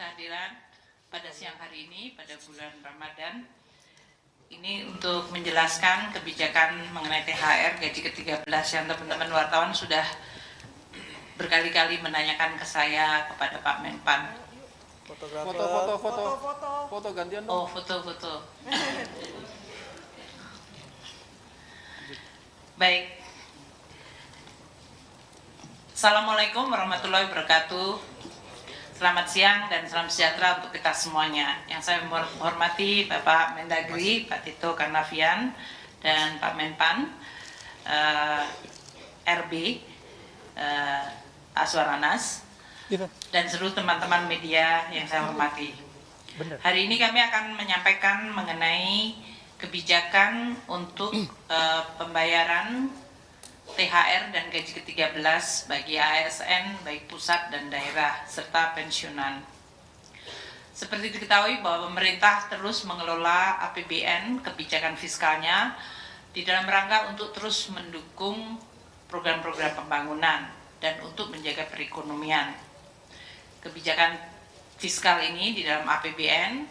kehadiran pada siang hari ini pada bulan Ramadan. Ini untuk menjelaskan kebijakan mengenai THR gaji ke-13 yang teman-teman wartawan sudah berkali-kali menanyakan ke saya, kepada Pak Menpan. Foto gantian dong. Oh, foto. Baik. Assalamualaikum warahmatullahi wabarakatuh. Selamat siang dan salam sejahtera untuk kita semuanya. Yang saya hormati Bapak Mendagri, Pak Tito Karnavian, dan Pak Menpan, RB, Aswaranas, dan seluruh teman-teman media yang saya hormati. Hari ini kami akan menyampaikan mengenai kebijakan untuk pembayaran THR dan gaji ke-13 bagi ASN baik pusat dan daerah serta pensiunan. Seperti diketahui bahwa pemerintah terus mengelola APBN kebijakan fiskalnya di dalam rangka untuk terus mendukung program-program pembangunan dan untuk menjaga perekonomian. Kebijakan fiskal ini di dalam APBN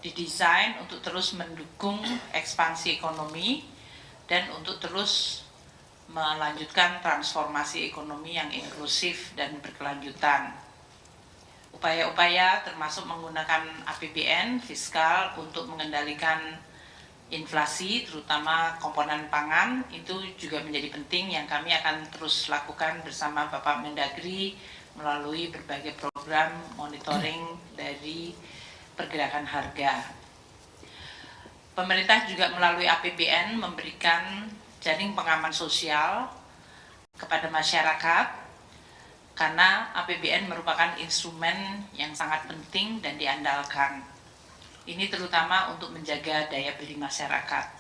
didesain untuk terus mendukung ekspansi ekonomi dan untuk terus melanjutkan transformasi ekonomi yang inklusif dan berkelanjutan. Upaya-upaya termasuk menggunakan APBN fiskal untuk mengendalikan inflasi, terutama komponen pangan, itu juga menjadi penting yang kami akan terus lakukan bersama Bapak Mendagri melalui berbagai program monitoring dari pergerakan harga. Pemerintah juga melalui APBN memberikan jaring pengaman sosial kepada masyarakat karena APBN merupakan instrumen yang sangat penting dan diandalkan. Ini terutama untuk menjaga daya beli masyarakat.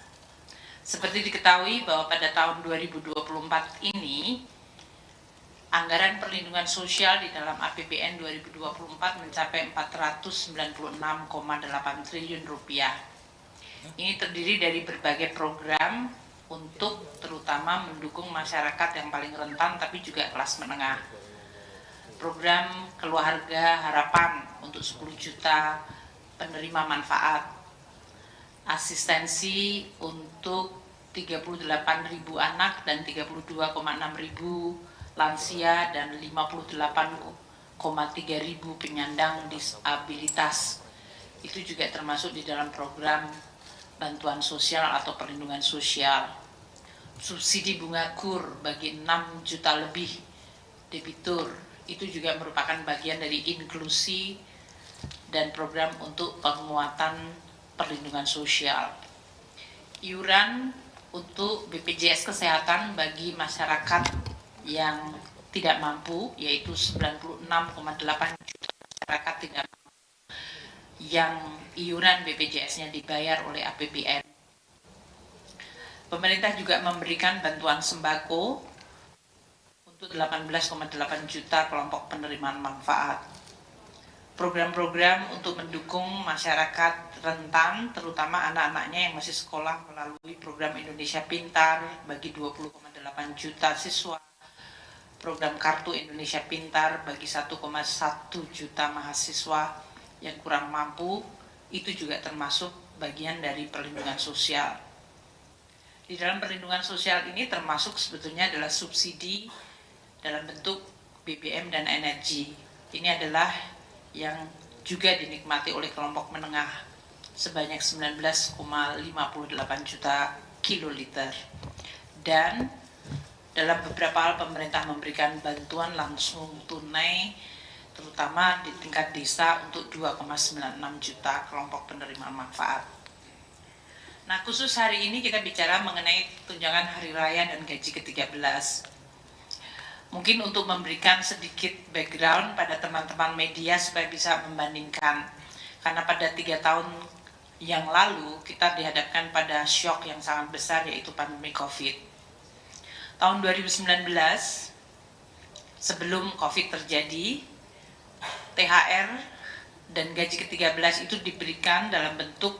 Seperti diketahui bahwa pada tahun 2024 ini anggaran perlindungan sosial di dalam APBN 2024 mencapai 496,8 triliun rupiah. Ini terdiri dari berbagai program untuk terutama mendukung masyarakat yang paling rentan tapi juga kelas menengah. Program Keluarga Harapan untuk 10 juta penerima manfaat, asistensi untuk 38.000 anak dan 32,6.000 lansia dan 58,3.000 penyandang disabilitas. Itu juga termasuk di dalam program bantuan sosial atau perlindungan sosial. Subsidi bunga KUR bagi 6 juta lebih debitur, itu juga merupakan bagian dari inklusi dan program untuk penguatan perlindungan sosial. Iuran untuk BPJS Kesehatan bagi masyarakat yang tidak mampu, yaitu 96,8 juta masyarakat tidak mampu yang iuran BPJS-nya dibayar oleh APBN. Pemerintah juga memberikan bantuan sembako untuk 18,8 juta kelompok penerimaan manfaat. Program-program untuk mendukung masyarakat rentan, terutama anak-anaknya yang masih sekolah melalui program Indonesia Pintar bagi 20,8 juta siswa. Program Kartu Indonesia Pintar bagi 1,1 juta mahasiswa yang kurang mampu, itu juga termasuk bagian dari perlindungan sosial. Di dalam perlindungan sosial ini termasuk sebetulnya adalah subsidi dalam bentuk BBM dan energi. Ini adalah yang juga dinikmati oleh kelompok menengah sebanyak 19,58 juta kiloliter. Dan dalam beberapa hal pemerintah memberikan bantuan langsung tunai terutama di tingkat desa untuk 2,96 juta kelompok penerima manfaat. Nah, khusus hari ini kita bicara mengenai tunjangan hari raya dan gaji ke-13. Mungkin untuk memberikan sedikit background pada teman-teman media supaya bisa membandingkan. Karena pada 3 tahun yang lalu kita dihadapkan pada shock yang sangat besar, yaitu pandemi COVID. Tahun 2019, sebelum COVID terjadi, THR dan gaji ke-13 itu diberikan dalam bentuk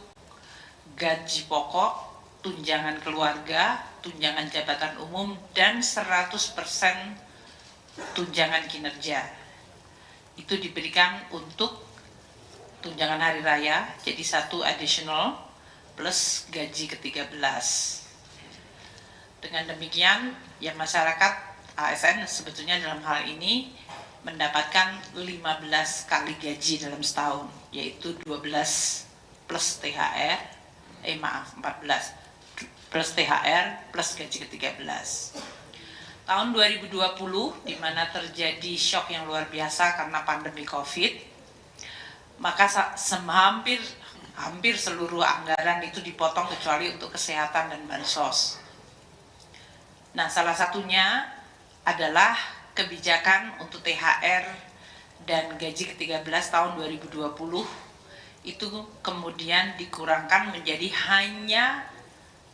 gaji pokok, tunjangan keluarga, tunjangan jabatan umum, dan 100% tunjangan kinerja. Itu diberikan untuk tunjangan hari raya, jadi 1 additional plus gaji ke-13. Dengan demikian, ya masyarakat ASN sebetulnya dalam hal ini mendapatkan 15 kali gaji dalam setahun, yaitu 12 plus THR, 14 plus THR plus gaji ke-13. Tahun 2020, di mana terjadi shock yang luar biasa karena pandemi COVID, maka hampir seluruh anggaran itu dipotong kecuali untuk kesehatan dan bansos. Nah, salah satunya adalah kebijakan untuk THR dan gaji ke-13 tahun 2020 itu kemudian dikurangkan menjadi hanya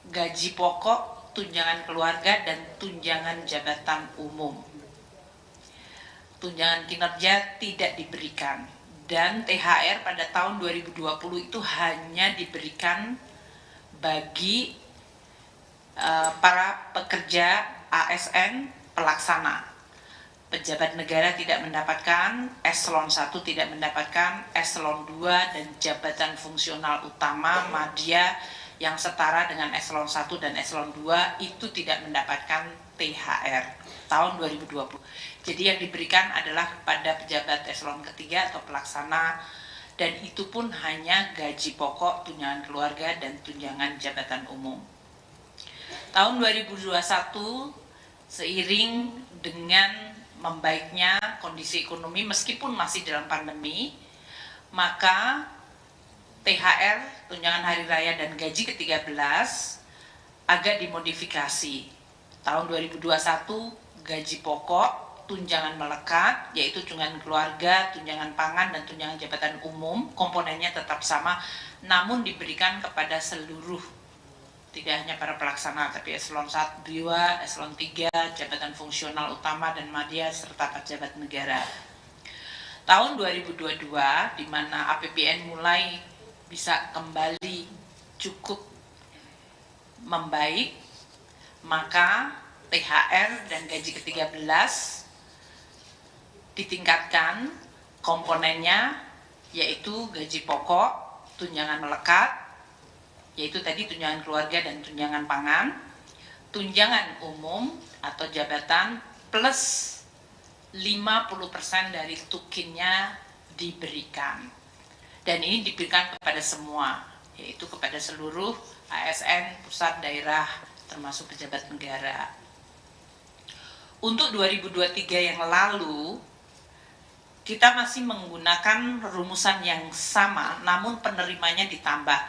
gaji pokok, tunjangan keluarga, dan tunjangan jabatan umum. Tunjangan kinerja tidak diberikan, dan THR pada tahun 2020 itu hanya diberikan bagi para pekerja ASN pelaksana. Pejabat negara tidak mendapatkan, eselon 1 tidak mendapatkan, eselon 2 dan jabatan fungsional utama madya yang setara dengan eselon 1 dan eselon 2 itu tidak mendapatkan THR tahun 2020. Jadi yang diberikan adalah kepada pejabat eselon ketiga atau pelaksana, dan itu pun hanya gaji pokok, tunjangan keluarga, dan tunjangan jabatan umum. Tahun 2021, seiring dengan membaiknya kondisi ekonomi meskipun masih dalam pandemi, maka THR, tunjangan hari raya, dan gaji ke-13 agak dimodifikasi. Tahun 2021 gaji pokok, tunjangan melekat, yaitu tunjangan keluarga, tunjangan pangan, dan tunjangan jabatan umum, komponennya tetap sama, namun diberikan kepada seluruh, tidak hanya para pelaksana, tapi eselon 1, 2, eselon 3, jabatan fungsional utama dan madya, serta pejabat negara. Tahun 2022, di mana APBN mulai bisa kembali cukup membaik, maka THR dan gaji ke-13 ditingkatkan komponennya, yaitu gaji pokok, tunjangan melekat, yaitu tadi tunjangan keluarga dan tunjangan pangan, tunjangan umum atau jabatan plus 50% dari tukinnya diberikan. Dan ini diberikan kepada semua, yaitu kepada seluruh ASN, pusat, daerah, termasuk pejabat negara. Untuk 2023 yang lalu, kita masih menggunakan rumusan yang sama, namun penerimanya ditambah,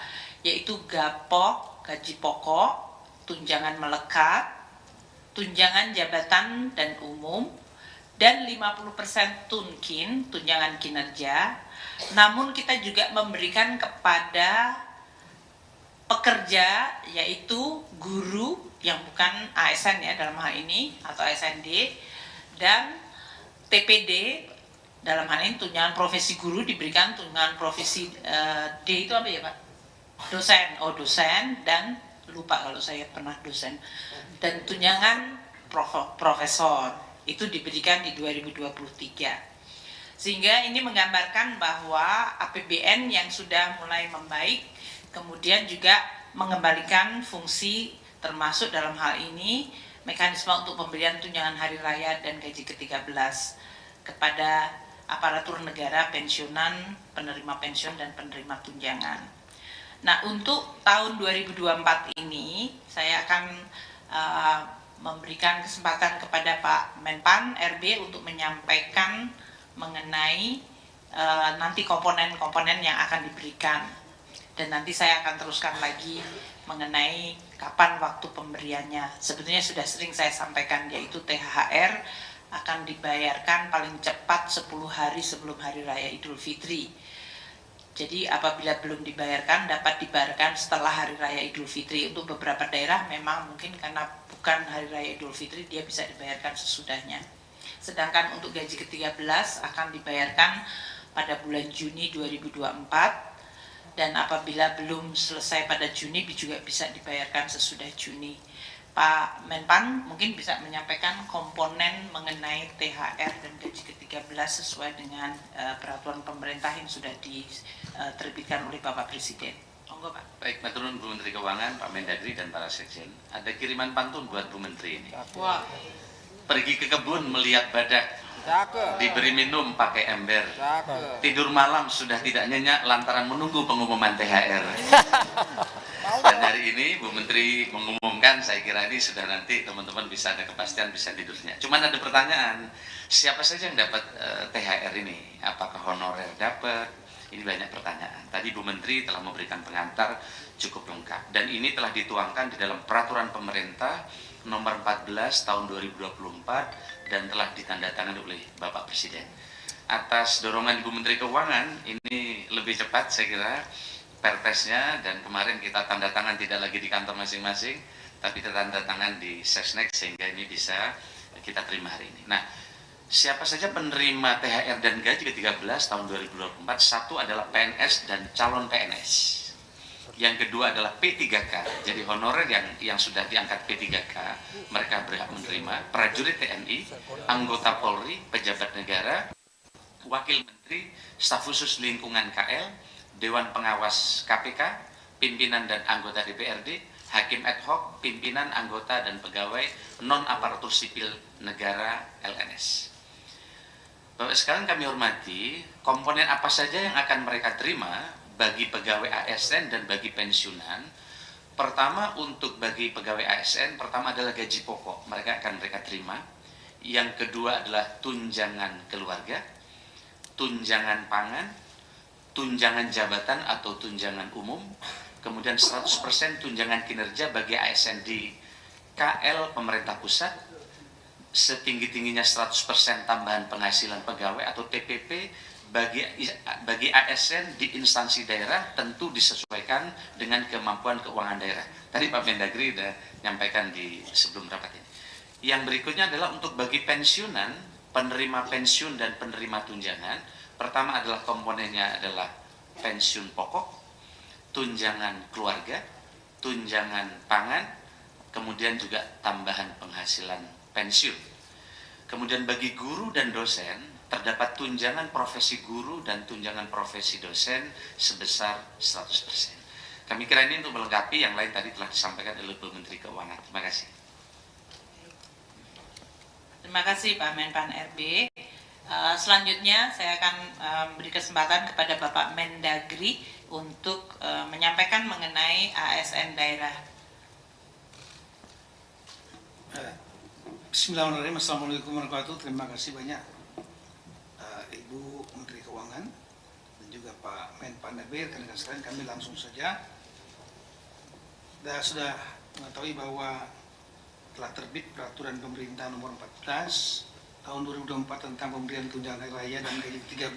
yaitu GAPOK, gaji pokok, tunjangan melekat, tunjangan jabatan dan umum, dan 50% tunkin, tunjangan kinerja. Namun kita juga memberikan kepada pekerja, yaitu guru yang bukan ASN ya dalam hal ini, atau ASND, dan TPD dalam hal ini tunjangan profesi guru diberikan, tunjangan profesi D itu apa ya Pak? Dosen, dan lupa kalau saya pernah dosen, dan tunjangan profesor itu diberikan di 2023. Sehingga ini menggambarkan bahwa APBN yang sudah mulai membaik, kemudian juga mengembalikan fungsi, termasuk dalam hal ini mekanisme untuk pemberian tunjangan hari raya dan gaji ke-13 kepada aparatur negara, pensiunan, penerima pensiun, dan penerima tunjangan. Nah, untuk tahun 2024 ini saya akan memberikan kesempatan kepada Pak Menpan RB untuk menyampaikan mengenai nanti komponen-komponen yang akan diberikan, dan nanti saya akan teruskan lagi mengenai kapan waktu pemberiannya. Sebetulnya sudah sering saya sampaikan, yaitu THR akan dibayarkan paling cepat 10 hari sebelum Hari Raya Idul Fitri. Jadi apabila belum dibayarkan, dapat dibayarkan setelah Hari Raya Idul Fitri. Untuk beberapa daerah memang mungkin karena bukan Hari Raya Idul Fitri, dia bisa dibayarkan sesudahnya. Sedangkan untuk gaji ke-13 akan dibayarkan pada bulan Juni 2024, dan apabila belum selesai pada Juni juga bisa dibayarkan sesudah Juni. Pak Menpan mungkin bisa menyampaikan komponen mengenai THR dan gaji ke-13 sesuai dengan peraturan pemerintah yang sudah diterbitkan oleh Bapak Presiden. Monggo, Pak. Baik, matur nuwun Bu Menteri Keuangan, Pak Mendagri dan para sekjen. Ada kiriman pantun buat Bu Menteri ini. Wah. Pergi ke kebun melihat badak, Cakep. diberi minum pakai ember. Cakep. Tidur malam sudah tidak nyenyak lantaran menunggu pengumuman THR. Dan hari ini Bu Menteri mengumumkan, saya kira ini sudah nanti teman-teman bisa ada kepastian, bisa tidurnya. Cuman ada pertanyaan, siapa saja yang dapat THR ini? Apakah honorer dapat? Ini banyak pertanyaan. Tadi Bu Menteri telah memberikan pengantar cukup lengkap. Dan ini telah dituangkan di dalam peraturan pemerintah nomor 14 tahun 2024 dan telah ditandatangani oleh Bapak Presiden. Atas dorongan Ibu Menteri Keuangan, ini lebih cepat saya kira perpesnya, dan kemarin kita tanda tangan tidak lagi di kantor masing-masing, tapi kita tanda tangan di Sesnek sehingga ini bisa kita terima hari ini. Nah, siapa saja penerima THR dan gaji ke-13 tahun 2024? Satu adalah PNS dan calon PNS. Yang kedua adalah P3K, jadi honorer yang sudah diangkat P3K, mereka berhak menerima. Prajurit TNI, anggota Polri, pejabat negara, wakil menteri, staf khusus lingkungan KL, Dewan Pengawas KPK, pimpinan dan anggota DPRD, hakim ad hoc, pimpinan, anggota, dan pegawai non-aparatur sipil negara LNS. Bapak sekalian kami hormati, komponen apa saja yang akan mereka terima bagi pegawai ASN dan bagi pensiunan. Pertama, untuk bagi pegawai ASN, pertama adalah gaji pokok, mereka terima. Yang kedua adalah tunjangan keluarga, tunjangan pangan, tunjangan jabatan atau tunjangan umum, kemudian 100% tunjangan kinerja bagi ASN di KL pemerintah pusat, setinggi-tingginya 100% tambahan penghasilan pegawai atau TPP bagi ASN di instansi daerah, tentu disesuaikan dengan kemampuan keuangan daerah. Tadi Pak Mendagri sudah nyampaikan di sebelum rapat ini. Yang berikutnya adalah untuk bagi pensiunan, penerima pensiun dan penerima tunjangan. Pertama adalah komponennya adalah pensiun pokok, tunjangan keluarga, tunjangan pangan, kemudian juga tambahan penghasilan pensiun. Kemudian bagi guru dan dosen, terdapat tunjangan profesi guru dan tunjangan profesi dosen sebesar 100%. Kami kira ini untuk melengkapi, yang lain tadi telah disampaikan oleh Bu Menteri Keuangan. Terima kasih. Terima kasih Pak Menpan RB. Selanjutnya saya akan beri kesempatan kepada Bapak Mendagri untuk menyampaikan mengenai ASN daerah. Bismillahirrahmanirrahim. Assalamualaikum warahmatullahi wabarakatuh. Terima kasih banyak Ibu Menteri Keuangan dan juga Pak Menpan RB. Rekan-rekan sekalian, kami langsung saja. Sudah mengetahui bahwa telah terbit peraturan pemerintah nomor 14 tahun 2024 tentang pemberian tunjangan hari raya dan gaji ke-13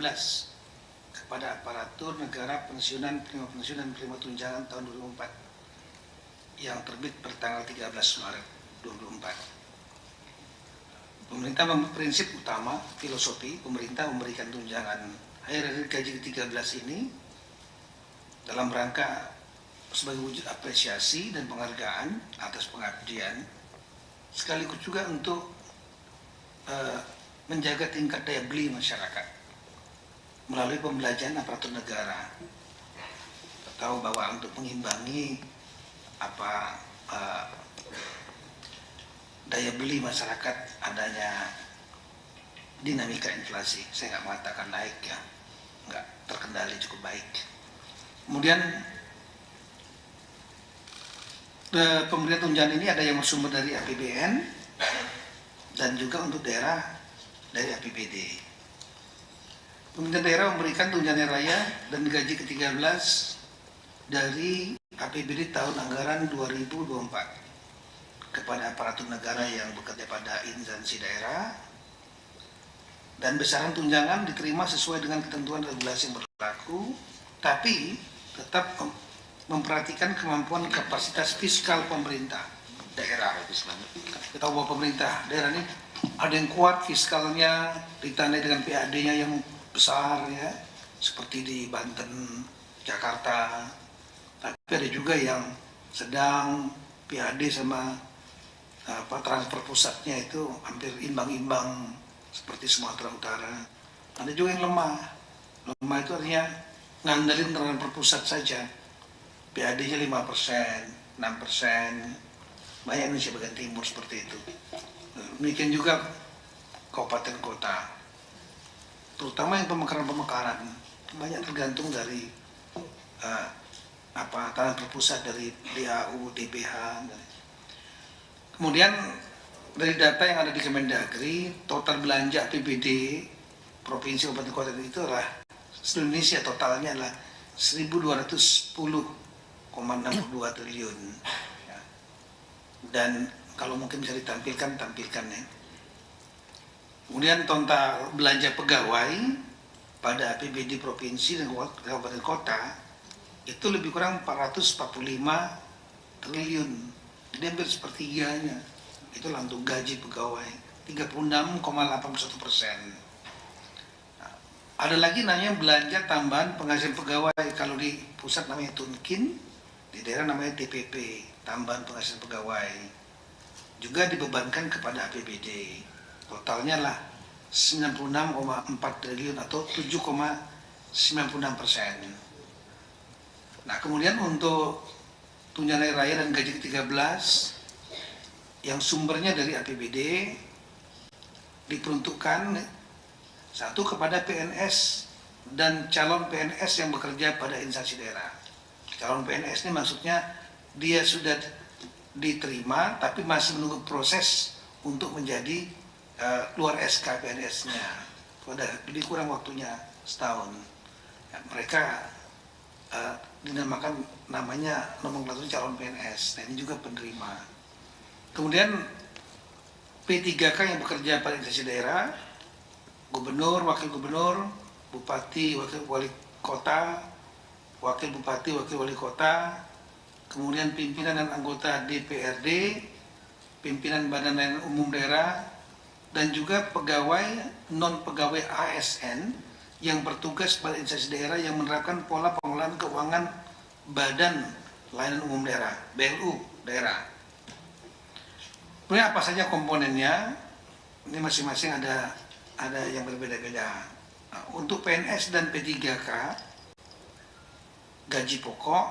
kepada aparatur negara, pensiunan, penerima pensiunan, dan penerima tunjangan tahun 2024 yang terbit bertanggal 13 Maret 2024. Pemerintah prinsip utama, filosofi pemerintah memberikan tunjangan hari raya gaji ke-13 ini dalam rangka sebagai wujud apresiasi dan penghargaan atas pengabdian, sekaligus juga untuk menjaga tingkat daya beli masyarakat melalui pembelajaran aparatur negara. Kita tahu bahwa untuk mengimbangi daya beli masyarakat, adanya dinamika inflasi, saya nggak mengatakan naik ya, nggak terkendali cukup baik. Kemudian pemberian tunjangan ini ada yang bersumber dari APBN dan juga untuk daerah dari APBD. Pemerintah daerah memberikan tunjangan raya dan gaji ke-13 dari APBD tahun anggaran 2024 kepada aparatur negara yang bekerja pada instansi daerah, dan besaran tunjangan diterima sesuai dengan ketentuan regulasi yang berlaku, tapi tetap memperhatikan kemampuan kapasitas fiskal pemerintah daerah. Kita tahu bahwa pemerintah daerah ini ada yang kuat fiskalnya, ditandai dengan PAD-nya yang besar ya, seperti di Banten, Jakarta. Tapi ada juga yang sedang PAD sama transfer pusatnya itu hampir imbang-imbang seperti Sumatera Utara. Ada juga yang lemah. Lemah itu artinya ngandelin transfer pusat saja. PAD-nya 5%, 6%. Banyak Indonesia bagian timur seperti itu. Demikian juga kabupaten kota. Terutama yang pemekaran-pemekaran banyak tergantung dari transfer pusat dari DAU, DBH. Kemudian dari data yang ada di Kemendagri, total belanja APBD provinsi kabupaten kota itu adalah seluruh Indonesia totalnya adalah 1.210,62 triliun. Ya. Dan kalau mungkin bisa ditampilkan, tampilkan ya. Kemudian total belanja pegawai pada APBD provinsi dan kabupaten kota itu lebih kurang 445 triliun. Jadi hampir sepertiganya itu untuk gaji pegawai 36,81%. Nah, ada lagi namanya belanja tambahan penghasilan pegawai. Kalau di pusat namanya Tunkin, di daerah namanya TPP, tambahan penghasilan pegawai. Juga dibebankan kepada APBD. Totalnya lah 96,4 triliun atau 7,96%. Nah, kemudian untuk tunjangan hari raya dan gaji ke-13 yang sumbernya dari APBD diperuntukkan satu kepada PNS dan calon PNS yang bekerja pada instansi daerah. Calon PNS ini maksudnya dia sudah diterima tapi masih menunggu proses untuk menjadi keluar SK PNS-nya. Lebih kurang waktunya setahun. Ya, mereka dinamakan namanya nomenklatur calon PNS. Nah, ini juga penerima. Kemudian P3K yang bekerja pada instansi daerah, gubernur, wakil gubernur, bupati, wakil wali kota, wakil bupati, wakil wali kota, kemudian pimpinan dan anggota DPRD, pimpinan badan layanan umum daerah, dan juga pegawai non pegawai ASN yang bertugas pada instansi daerah yang menerapkan pola pengelolaan keuangan Badan Layanan Umum Daerah, BLU daerah. Kemudian apa saja komponennya? Ini masing-masing ada yang berbeda-beda. Nah, untuk PNS dan P3K, gaji pokok,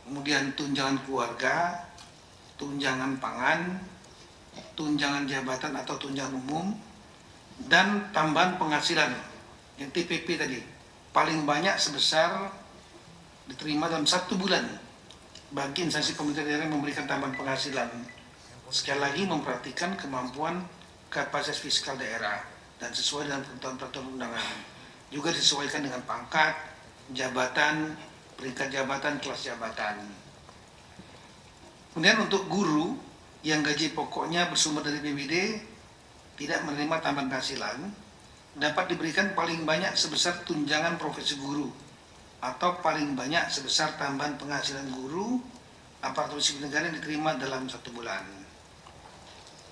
kemudian tunjangan keluarga, tunjangan pangan, tunjangan jabatan atau tunjangan umum, dan tambahan penghasilan yang TPP tadi paling banyak sebesar diterima dalam 1 bulan bagi instansi pemerintah daerah yang memberikan tambahan penghasilan. Sekali lagi memperhatikan kemampuan kapasitas fiskal daerah dan sesuai dengan peraturan undangan. Juga disesuaikan dengan pangkat, jabatan, peringkat jabatan, kelas jabatan. Kemudian untuk guru yang gaji pokoknya bersumber dari PBD tidak menerima tambahan penghasilan dapat diberikan paling banyak sebesar tunjangan profesi guru atau paling banyak sebesar tambahan penghasilan guru aparatur sipil negara yang diterima dalam 1 bulan.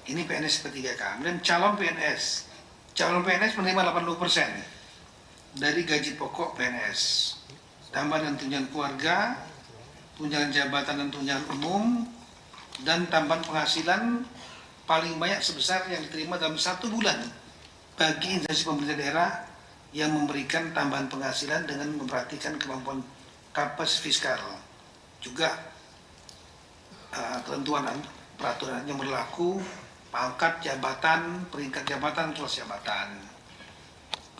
Ini PNS P3K. Kemudian calon PNS menerima 80% dari gaji pokok PNS. Tambahan dan tunjangan keluarga, tunjangan jabatan dan tunjangan umum, dan tambahan penghasilan paling banyak sebesar yang diterima dalam 1 bulan bagi instansi pemerintah daerah yang memberikan tambahan penghasilan dengan memperhatikan kemampuan kapasitas fiskal. Juga ketentuan peraturan yang berlaku, pangkat jabatan, peringkat jabatan, kelas jabatan.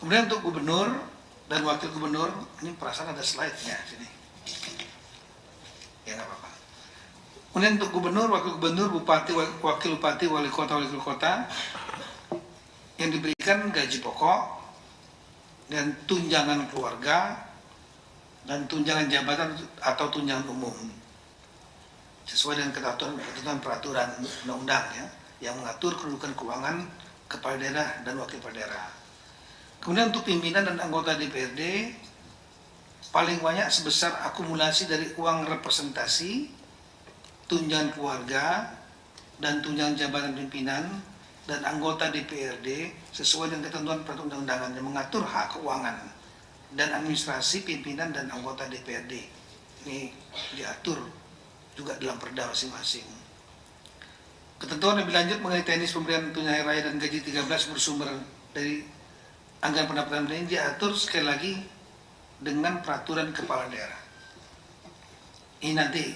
Kemudian untuk gubernur dan wakil gubernur, ini perasaan ada slide-nya sini. Ya nggak apa-apa. Kemudian untuk gubernur, wakil gubernur, bupati, wakil bupati, wali kota, yang diberikan gaji pokok dan tunjangan keluarga dan tunjangan jabatan atau tunjangan umum sesuai dengan ketentuan peraturan undang-undang ya, yang mengatur kedudukan keuangan kepala daerah dan wakil kepala daerah. Kemudian untuk pimpinan dan anggota DPRD paling banyak sebesar akumulasi dari uang representasi, tunjangan keluarga, dan tunjangan jabatan pimpinan dan anggota DPRD sesuai dengan ketentuan peraturan undangan yang mengatur hak keuangan dan administrasi pimpinan dan anggota DPRD. Ini diatur juga dalam perda masing-masing. Ketentuan lebih lanjut mengenai teknis pemberian tunjangan hari raya dan gaji 13 bersumber dari anggaran pendapatan ini diatur sekali lagi dengan peraturan kepala daerah. Ini nanti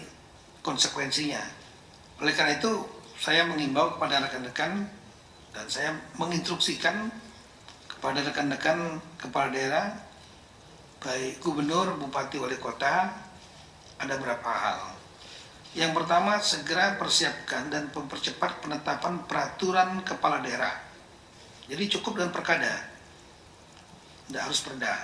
konsekuensinya. Oleh karena itu, saya mengimbau kepada rekan-rekan dan saya menginstruksikan kepada rekan-rekan kepala daerah, baik gubernur, bupati, wali kota, ada beberapa hal. Yang pertama, segera persiapkan dan mempercepat penetapan peraturan kepala daerah. Jadi cukup dengan perkada, tidak harus perda,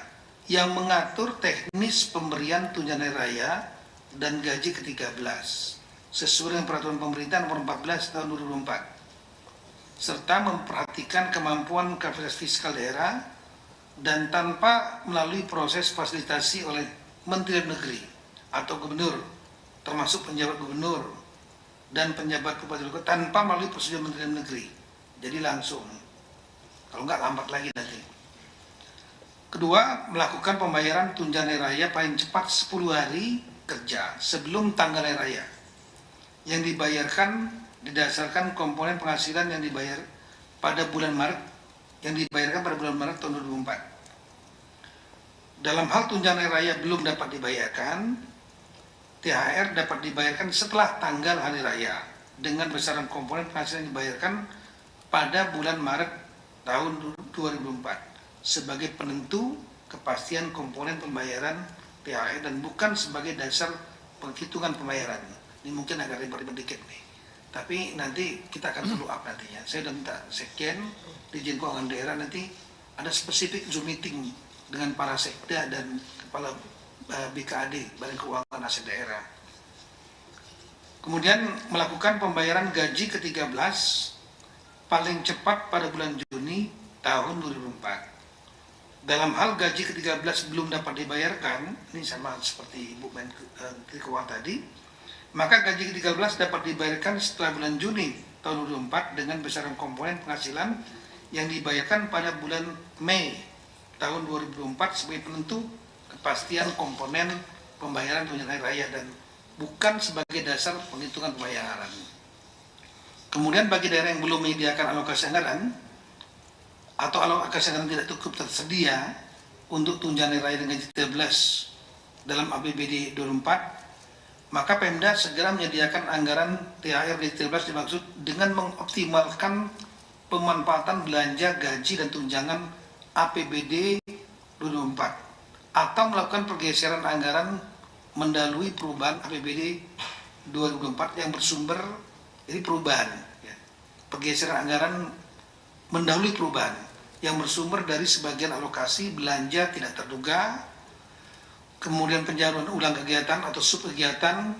yang mengatur teknis pemberian tunjangan hari raya dan gaji ke-13 sesuai dengan peraturan pemerintah nomor 14 tahun 2004, serta memperhatikan kemampuan kapasitas fiskal daerah dan tanpa melalui proses fasilitasi oleh Menteri Dalam Negeri atau gubernur, termasuk penjabat gubernur dan penjabat bupati tanpa melalui prosedur Menteri Dalam Negeri. Jadi langsung, kalau nggak lambat lagi nanti. Kedua, melakukan pembayaran tunjangan hari raya paling cepat 10 hari kerja sebelum tanggal hari raya yang dibayarkan didasarkan komponen penghasilan yang dibayar pada bulan Maret tahun 2004. Dalam hal tunjangan hari raya belum dapat dibayarkan, THR dapat dibayarkan setelah tanggal hari raya dengan besaran komponen penghasilan yang dibayarkan pada bulan Maret tahun 2004 sebagai penentu kepastian komponen pembayaran THR dan bukan sebagai dasar penghitungan pembayaran. Ini mungkin agak ribet-ribet dikit nih, tapi nanti kita akan follow up nantinya. Saya sudah minta Sekjen, Dirjen Keuangan Daerah, nanti ada spesifik Zoom meeting dengan para sekda dan kepala BKAD, Badan Keuangan Aset Daerah. Kemudian melakukan pembayaran gaji ke-13 paling cepat pada bulan Juni tahun 2004. Dalam hal gaji ke-13 belum dapat dibayarkan, ini sama seperti Ibu Menteri Keuangan tadi, maka gaji ke-13 dapat dibayarkan setelah bulan Juni tahun 2004 dengan besaran komponen penghasilan yang dibayarkan pada bulan Mei tahun 2004 sebagai penentu kepastian komponen pembayaran tunjangan hari raya dan bukan sebagai dasar penghitungan pembayaran. Kemudian bagi daerah yang belum menyediakan alokasi anggaran atau alokasi anggaran tidak cukup tersedia untuk tunjangan hari raya dan gaji 13 dalam APBD 2004, maka Pemda segera menyediakan anggaran THR gaji 13 dimaksud dengan mengoptimalkan pemanfaatan belanja gaji dan tunjangan APBD 2004 atau melakukan pergeseran anggaran mendahului perubahan APBD 2004 yang bersumber dari perubahan, ya. Pergeseran anggaran mendahului perubahan yang bersumber dari sebagian alokasi belanja tidak terduga, kemudian penjaluran ulang kegiatan atau subkegiatan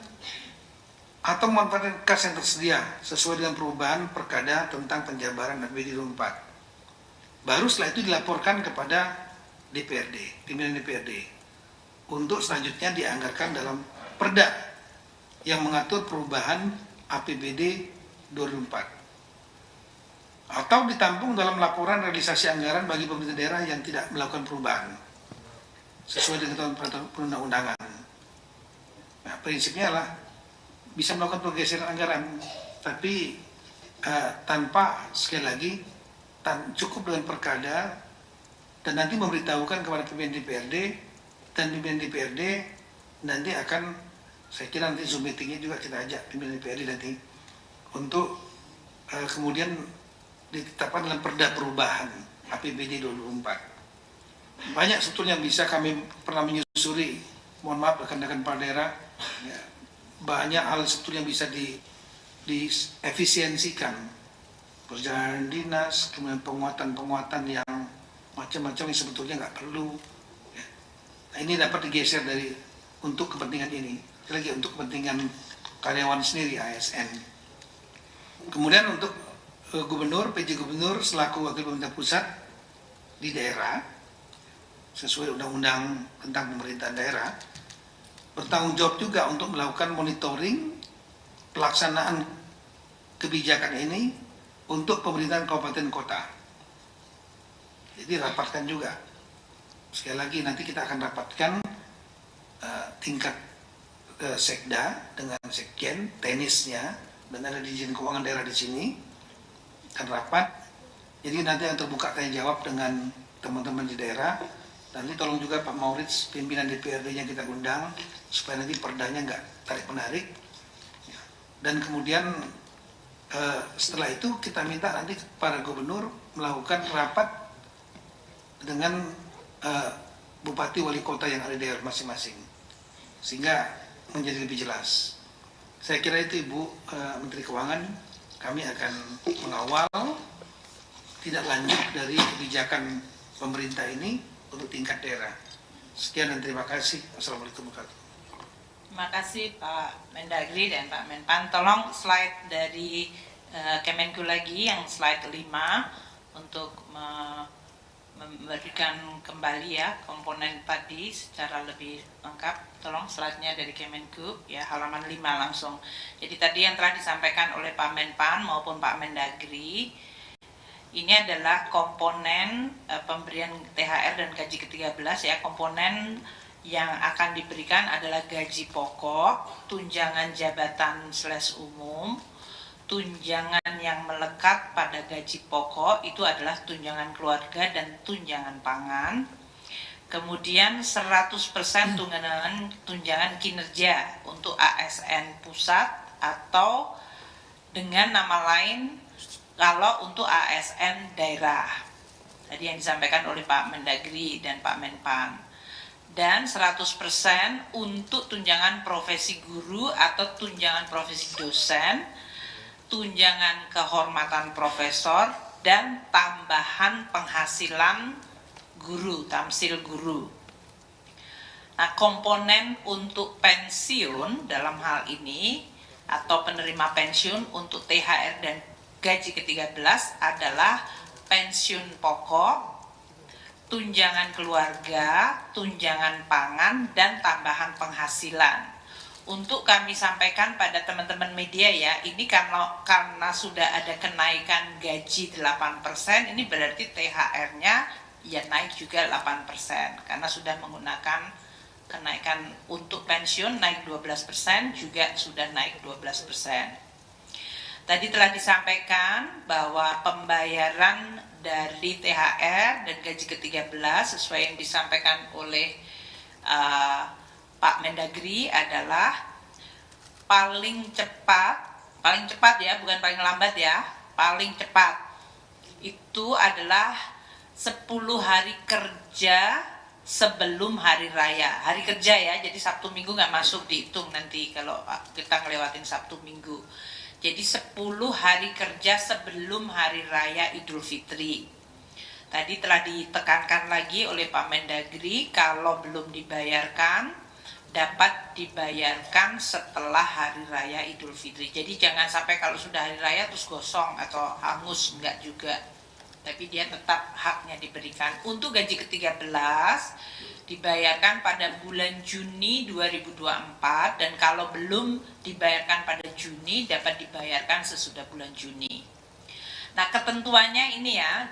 atau memanfaatkan kas yang tersedia sesuai dengan perubahan perkada tentang penjabaran APBD 2004. Baru setelah itu dilaporkan kepada DPRD, pimpinan DPRD, untuk selanjutnya dianggarkan dalam perda yang mengatur perubahan APBD 2004 atau ditampung dalam laporan realisasi anggaran bagi pemerintah daerah yang tidak melakukan perubahan sesuai dengan peraturan perundang-undangan. Nah, prinsipnya adalah bisa melakukan pergeseran anggaran, tapi tanpa, sekali lagi, cukup dengan perkada dan nanti memberitahukan kepada pimpinan DPRD, dan pimpinan DPRD nanti akan, saya kira nanti Zoom meetingnya juga kita ajak pimpinan DPRD nanti untuk kemudian ditetapkan dalam perda perubahan APBD 2004. Banyak sebetulnya yang bisa kami pernah menyusuri, mohon maaf rekan-rekan kepala daerah, ya, banyak hal sebetulnya yang bisa diefisiensikan, perjalanan dinas, kemudian penguatan-penguatan yang macam-macam yang sebetulnya nggak perlu, ya. Nah, ini dapat digeser dari untuk kepentingan ini, lagi untuk kepentingan karyawan sendiri ASN. Kemudian untuk gubernur, PJ gubernur selaku wakil pemerintah pusat di daerah sesuai undang-undang tentang pemerintahan daerah bertanggung jawab juga untuk melakukan monitoring pelaksanaan kebijakan ini untuk pemerintahan kabupaten kota. Jadi rapatkan juga. Sekali lagi nanti kita akan rapatkan tingkat sekda dengan sekjen, teknisnya dan ada Dirjen Keuangan Daerah di sini dan rapat. Jadi nanti yang terbuka tanya jawab dengan teman-teman di daerah. Nanti tolong juga Pak Maurits, pimpinan DPRD-nya kita undang supaya nanti perdanya nggak tarik menarik. Dan kemudian setelah itu kita minta nanti para gubernur melakukan rapat dengan bupati wali kota yang ada di daerah masing-masing, sehingga menjadi lebih jelas. Saya kira itu Ibu Menteri Keuangan, kami akan mengawal tidak lanjut dari kebijakan pemerintah ini untuk tingkat daerah. Sekian dan terima kasih. Assalamualaikum warahmatullahi wabarakatuh. Terima kasih Pak Mendagri dan Pak Menpan. Tolong slide dari Kemenku lagi yang slide 5 untuk memberikan kembali ya komponen tadi secara lebih lengkap. Tolong slide-nya dari Kemenku ya, halaman 5 langsung. Jadi tadi yang telah disampaikan oleh Pak Menpan maupun Pak Mendagri, ini adalah komponen pemberian THR dan gaji ke-13 ya. Komponen yang akan diberikan adalah gaji pokok, tunjangan jabatan / umum, tunjangan yang melekat pada gaji pokok itu adalah tunjangan keluarga dan tunjangan pangan. Kemudian 100% tunjangan kinerja untuk ASN pusat atau dengan nama lain kalau untuk ASN daerah. Tadi yang disampaikan oleh Pak Mendagri dan Pak Menpan. Dan 100% untuk tunjangan profesi guru atau tunjangan profesi dosen, tunjangan kehormatan profesor, dan tambahan penghasilan guru, tamsil guru. Nah, komponen untuk pensiun dalam hal ini atau penerima pensiun untuk THR dan gaji ke-13 adalah pensiun pokok, tunjangan keluarga, tunjangan pangan, dan tambahan penghasilan. Untuk kami sampaikan pada teman-teman media ya, ini karena sudah ada kenaikan gaji 8%, ini berarti THR-nya ya naik juga 8%, karena sudah menggunakan kenaikan untuk pensiun naik 12%, juga sudah naik 12%. Tadi telah disampaikan bahwa pembayaran dari THR dan gaji ke-13 sesuai yang disampaikan oleh Pak Mendagri adalah paling cepat ya, bukan paling lambat ya, paling cepat itu adalah 10 hari kerja sebelum hari raya. Hari kerja ya, jadi Sabtu Minggu nggak masuk dihitung nanti kalau kita ngelewatin Sabtu Minggu. Jadi 10 hari kerja sebelum hari raya Idul Fitri. Tadi telah ditekankan lagi oleh Pak Mendagri, kalau belum dibayarkan dapat dibayarkan setelah hari raya Idul Fitri. Jadi jangan sampai kalau sudah hari raya terus gosong atau hangus, enggak juga. Tapi dia tetap haknya diberikan. Untuk gaji ke-13 dibayarkan pada bulan Juni 2024, dan kalau belum dibayarkan pada Juni dapat dibayarkan sesudah bulan Juni. Nah, ketentuannya ini ya,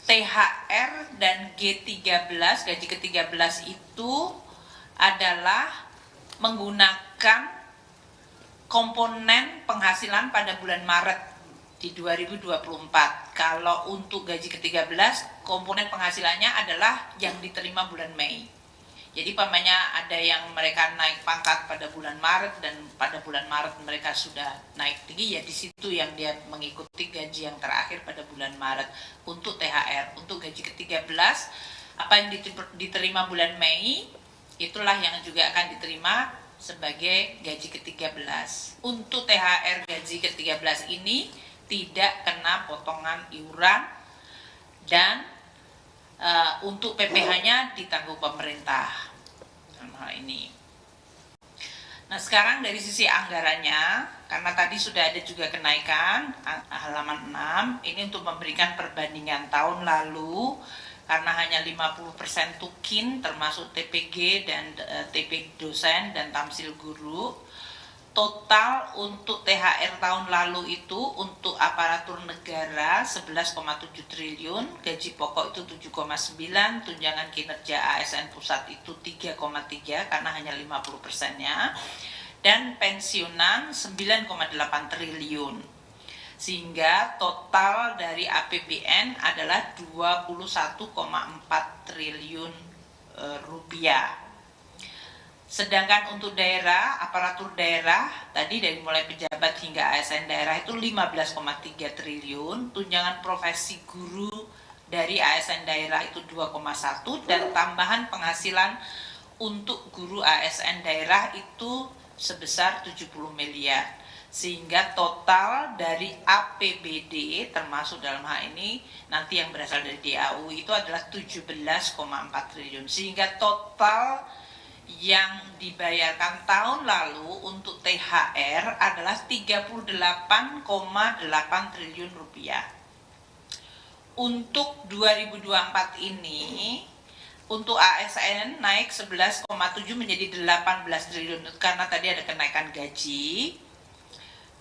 THR dan G13, gaji ke-13 itu adalah menggunakan komponen penghasilan pada bulan Maret di 2024. Kalau untuk gaji ke-13, komponen penghasilannya adalah yang diterima bulan Mei. Jadi pamannya ada yang mereka naik pangkat pada bulan Maret dan pada bulan Maret mereka sudah naik tinggi, ya di situ yang dia mengikuti gaji yang terakhir pada bulan Maret. Untuk THR, untuk gaji ke-13 apa yang diterima bulan Mei itulah yang juga akan diterima sebagai gaji ke-13. Untuk THR gaji ke-13 ini tidak kena potongan iuran, dan untuk PPh-nya ditanggung pemerintah dalam hal ini. Nah, sekarang dari sisi anggarannya, karena tadi sudah ada juga kenaikan halaman 6, ini untuk memberikan perbandingan tahun lalu, karena hanya 50% tukin termasuk TPG dan TP dosen dan tamsil guru. Total untuk THR tahun lalu itu untuk aparatur negara 11,7 triliun, gaji pokok itu 7,9, tunjangan kinerja ASN pusat itu 3,3 karena hanya 50%-nya. dan pensiunan 9,8 triliun. Sehingga total dari APBN adalah 21,4 triliun rupiah. Sedangkan untuk daerah, aparatur daerah, tadi dari mulai pejabat hingga ASN daerah itu 15,3 triliun, tunjangan profesi guru dari ASN daerah itu 2,1, dan tambahan penghasilan untuk guru ASN daerah itu sebesar 70 miliar. Sehingga total dari APBD termasuk dalam hal ini nanti yang berasal dari DAU itu adalah 17,4 triliun. Sehingga total yang dibayarkan tahun lalu untuk THR adalah 38,8 triliun rupiah. Untuk 2024 ini untuk ASN naik 11,7 menjadi 18 triliun karena tadi ada kenaikan gaji,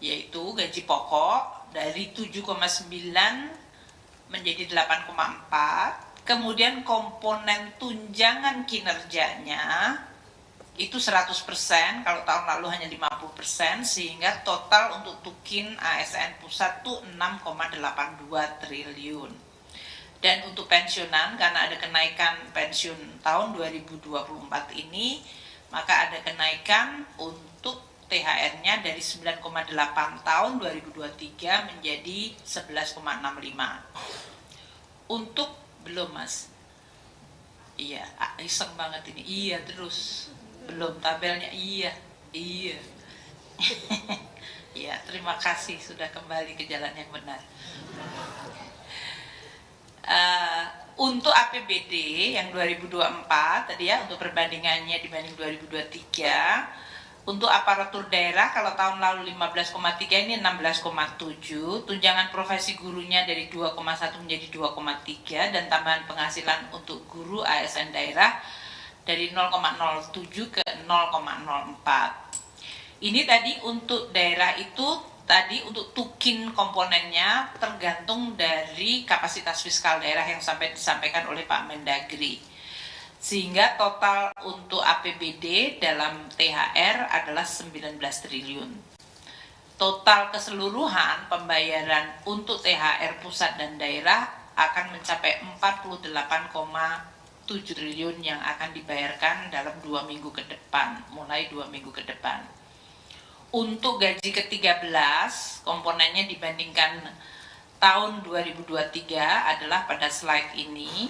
yaitu gaji pokok dari 7,9 menjadi 8,4. Kemudian komponen tunjangan kinerjanya itu 100%, kalau tahun lalu hanya 50%, sehingga total untuk tukin ASN pusat itu 6,82 triliun. Dan untuk pensiunan, karena ada kenaikan pensiun tahun 2024 ini, maka ada kenaikan untuk THR-nya dari 9,8 tahun 2023 menjadi 11,65. Untuk belum Mas? Iya, iseng banget ini. Iya terus. Belum tabelnya. Iya. Ya, terima kasih sudah kembali ke jalan yang benar. Untuk APBD yang 2024 tadi ya, untuk perbandingannya dibanding 2023, untuk aparatur daerah kalau tahun lalu 15,3 ini 16,7, tunjangan profesi gurunya dari 2,1 menjadi 2,3, dan tambahan penghasilan untuk guru ASN daerah dari 0,07 ke 0,04. Ini tadi untuk daerah itu, tadi untuk tukin komponennya tergantung dari kapasitas fiskal daerah yang sampai disampaikan oleh Pak Mendagri. Sehingga total untuk APBD dalam THR adalah 19 triliun. Total keseluruhan pembayaran untuk THR pusat dan daerah akan mencapai 48,7 triliun yang akan dibayarkan dalam 2 minggu ke depan, mulai 2 minggu ke depan. Untuk gaji ke-13, komponennya dibandingkan tahun 2023 adalah pada slide ini.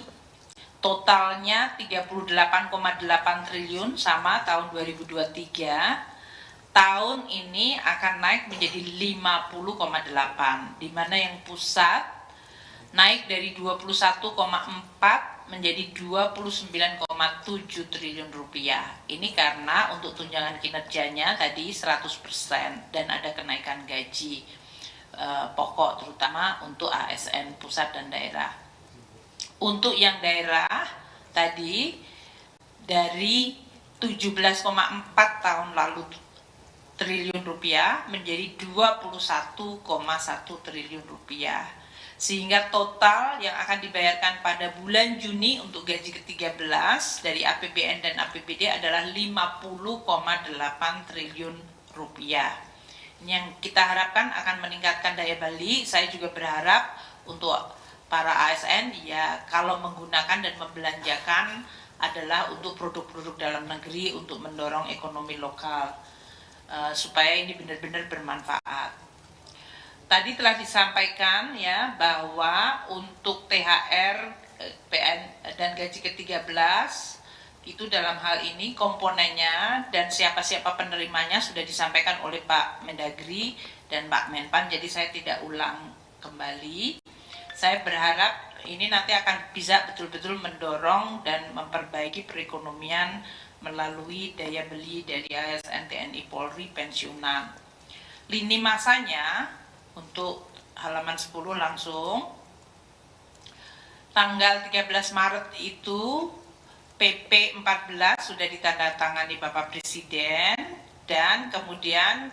Totalnya 38,8 triliun sama tahun 2023. Tahun ini akan naik menjadi 50,8, di mana yang pusat naik dari 21,4 menjadi 29,7 triliun rupiah. Ini karena untuk tunjangan kinerjanya tadi 100% dan ada kenaikan gaji pokok terutama untuk ASN pusat dan daerah. Untuk yang daerah tadi dari 17,4 tahun lalu triliun rupiah menjadi 21,1 triliun rupiah. Sehingga total yang akan dibayarkan pada bulan Juni untuk gaji ke-13 dari APBN dan APBD adalah 50,8 triliun rupiah. Ini yang kita harapkan akan meningkatkan daya beli. Saya juga berharap untuk para ASN ya kalau menggunakan dan membelanjakan adalah untuk produk-produk dalam negeri untuk mendorong ekonomi lokal supaya ini benar-benar bermanfaat. Tadi telah disampaikan ya bahwa untuk THR, PN dan gaji ke-13 itu dalam hal ini komponennya dan siapa-siapa penerimanya sudah disampaikan oleh Pak Mendagri dan Pak Menpan, jadi saya tidak ulang kembali. Saya berharap ini nanti akan bisa betul-betul mendorong dan memperbaiki perekonomian melalui daya beli dari ASN, TNI, Polri, pensiunan. Lini masanya untuk halaman 10 langsung. Tanggal 13 Maret itu PP 14 sudah ditandatangani Bapak Presiden dan kemudian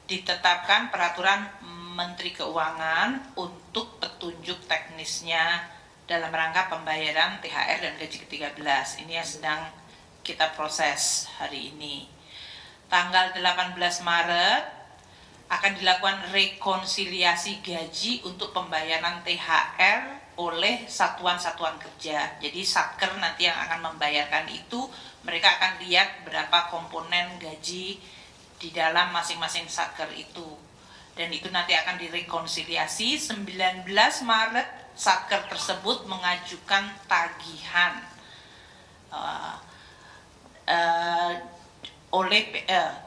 ditetapkan peraturan Menteri Keuangan untuk petunjuk teknisnya dalam rangka pembayaran THR dan gaji ke-13. Ini yang sedang kita proses hari ini. tanggal 18 Maret akan dilakukan rekonsiliasi gaji untuk pembayaran THR oleh satuan-satuan kerja. Jadi Satker nanti yang akan membayarkan itu, mereka akan lihat berapa komponen gaji di dalam masing-masing Satker itu. Dan itu nanti akan direkonsiliasi. 19 Maret Satker tersebut mengajukan tagihan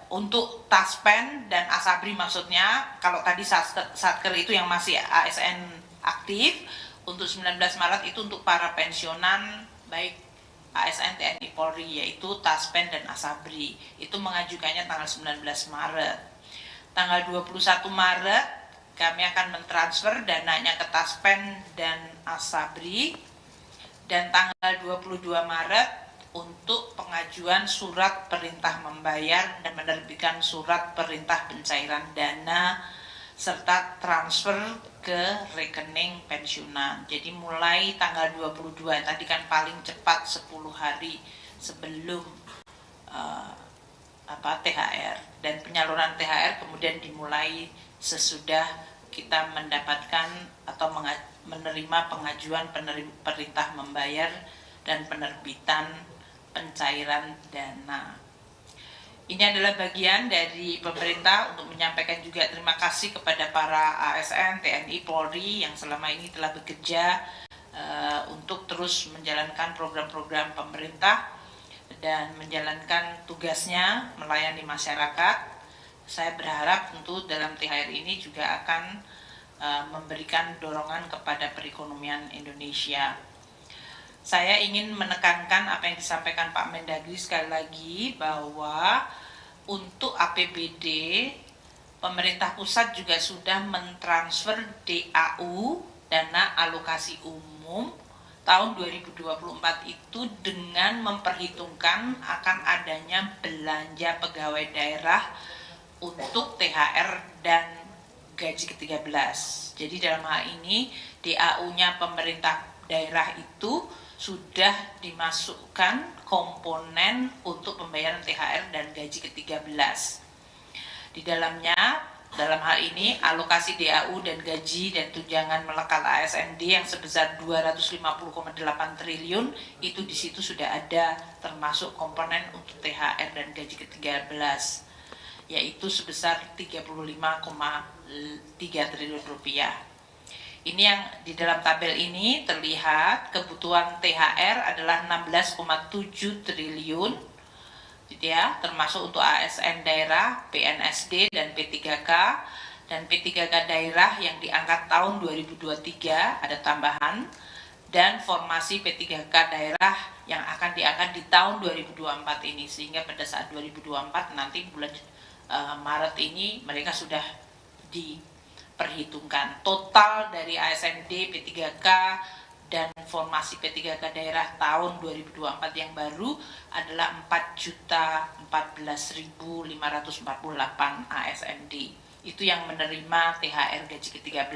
untuk Taspen dan Asabri, maksudnya kalau tadi Satker itu yang masih ASN aktif, untuk 19 Maret itu untuk para pensiunan baik ASN TNI Polri, yaitu Taspen dan Asabri. Itu mengajukannya tanggal 19 Maret. Tanggal 21 Maret kami akan mentransfer dananya ke Taspen dan Asabri. Dan tanggal 22 Maret untuk pengajuan surat perintah membayar dan menerbitkan surat perintah pencairan dana serta transfer ke rekening pensiunan. Jadi mulai tanggal 22, tadi kan paling cepat 10 hari sebelum THR, dan penyaluran THR kemudian dimulai sesudah kita mendapatkan atau menerima pengajuan perintah membayar dan penerbitan pencairan dana. Ini adalah bagian dari pemerintah untuk menyampaikan juga terima kasih kepada para ASN, TNI, Polri yang selama ini telah bekerja untuk terus menjalankan program-program pemerintah dan menjalankan tugasnya melayani masyarakat. Saya berharap tentu dalam THR ini juga akan memberikan dorongan kepada perekonomian Indonesia. Saya ingin menekankan apa yang disampaikan Pak Mendagri sekali lagi, bahwa untuk APBD pemerintah pusat juga sudah mentransfer DAU, dana alokasi umum tahun 2024 itu dengan memperhitungkan akan adanya belanja pegawai daerah untuk THR dan gaji ke-13. Jadi dalam hal ini DAU-nya pemerintah daerah itu sudah dimasukkan komponen untuk pembayaran THR dan gaji ke-13. Di dalamnya, dalam hal ini alokasi DAU dan gaji dan tunjangan melekat ASND yang sebesar 250,8 triliun itu di situ sudah ada termasuk komponen untuk THR dan gaji ke-13, yaitu sebesar 35,3 triliun rupiah. Ini yang di dalam tabel ini terlihat kebutuhan THR adalah 16,7 triliun, gitu ya, termasuk untuk ASN daerah, PNSD dan P3K, dan P3K daerah yang diangkat tahun 2023 ada tambahan, dan formasi P3K daerah yang akan diangkat di tahun 2024 ini, sehingga pada saat 2024 nanti bulan Maret ini mereka sudah diperhitungkan. Total dari ASND, P3K dan formasi P3K daerah tahun 2024 yang baru adalah 4.014.548 ASND. Itu yang menerima THR gaji ke-13.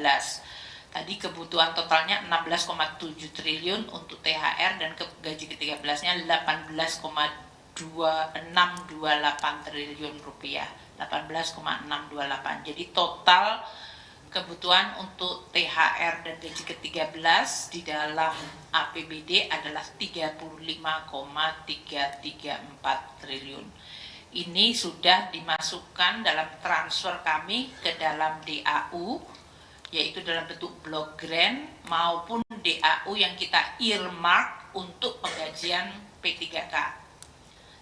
Tadi kebutuhan totalnya 16,7 triliun untuk THR dan gaji ke-13-nya 18,628 triliun rupiah. 18,628. Jadi total kebutuhan untuk THR dan gaji ke-13 di dalam APBD adalah 35,334 triliun. Ini sudah dimasukkan dalam transfer kami ke dalam DAU, yaitu dalam bentuk blok grant maupun DAU yang kita earmark untuk penggajian P3K,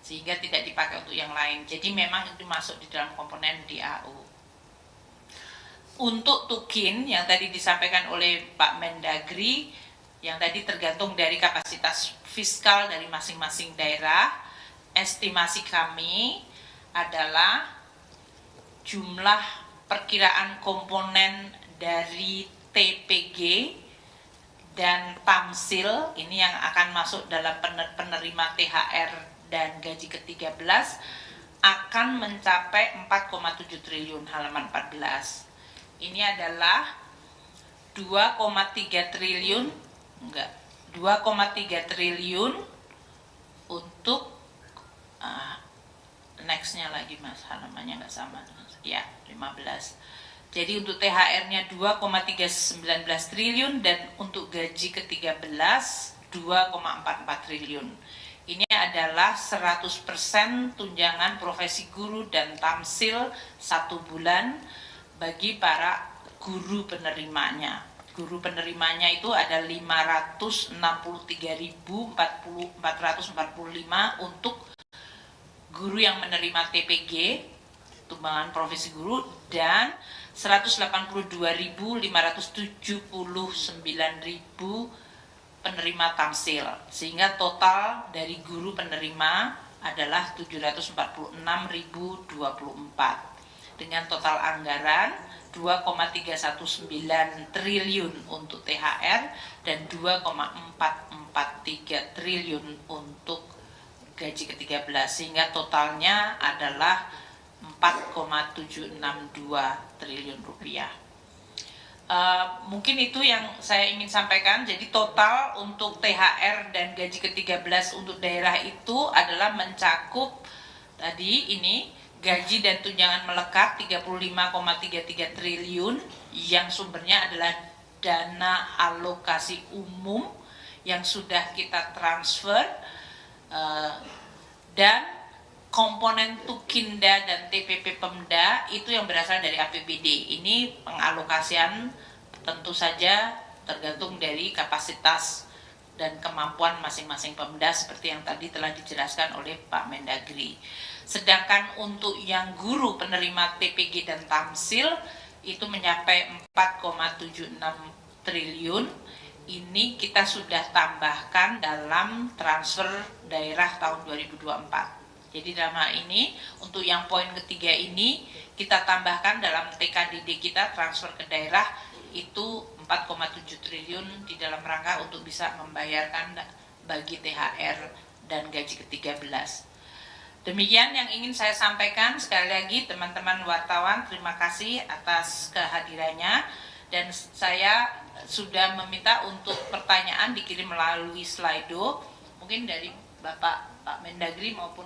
sehingga tidak dipakai untuk yang lain. Jadi memang itu masuk di dalam komponen DAU. Untuk Tukin yang tadi disampaikan oleh Pak Mendagri, yang tadi tergantung dari kapasitas fiskal dari masing-masing daerah, estimasi kami adalah jumlah perkiraan komponen dari TPG dan Tamsil ini yang akan masuk dalam penerima THR dan gaji ke-13 akan mencapai 4,7 triliun halaman 14. Ini adalah 2,3 triliun untuk nextnya lagi Mas, halamannya nggak sama dengan ya 15. Jadi untuk THR-nya 2,319 triliun dan untuk gaji ke-13 2,44 triliun. Ini adalah 100% tunjangan profesi guru dan tamsil 1 bulan bagi para guru penerimanya. Guru penerimanya itu ada 563.445 untuk guru yang menerima TPG, tunjangan profesi guru, dan 182.579.000 penerima tamsil, sehingga total dari guru penerima adalah 746.024 dengan total anggaran 2,319 triliun untuk THR dan 2,443 triliun untuk gaji ke-13, sehingga totalnya adalah 4,762 triliun rupiah. Mungkin itu yang saya ingin sampaikan. Jadi total untuk THR dan gaji ke-13 untuk daerah itu adalah mencakup tadi ini gaji dan tunjangan melekat 35,33 triliun yang sumbernya adalah dana alokasi umum yang sudah kita transfer, dan komponen Tukinda dan TPP Pemda itu yang berasal dari APBD. Ini pengalokasian tentu saja tergantung dari kapasitas dan kemampuan masing-masing Pemda seperti yang tadi telah dijelaskan oleh Pak Mendagri. Sedangkan untuk yang guru penerima TPG dan tamsil itu mencapai 4,76 triliun. Ini kita sudah tambahkan dalam transfer daerah tahun 2024. Jadi dalam hal ini, untuk yang poin ketiga ini, kita tambahkan dalam TKDD kita transfer ke daerah itu 4,7 triliun di dalam rangka untuk bisa membayarkan bagi THR dan gaji ke-13. Demikian yang ingin saya sampaikan. Sekali lagi teman-teman wartawan, terima kasih atas kehadirannya. Dan saya sudah meminta untuk pertanyaan dikirim melalui Slido, mungkin dari Bapak Mendagri maupun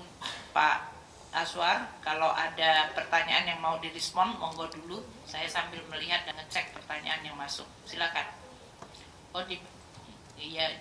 Pak Aswar. Kalau ada pertanyaan yang mau direspon, monggo dulu. Saya sambil melihat dan ngecek pertanyaan yang masuk. Silakan. Oh, iya.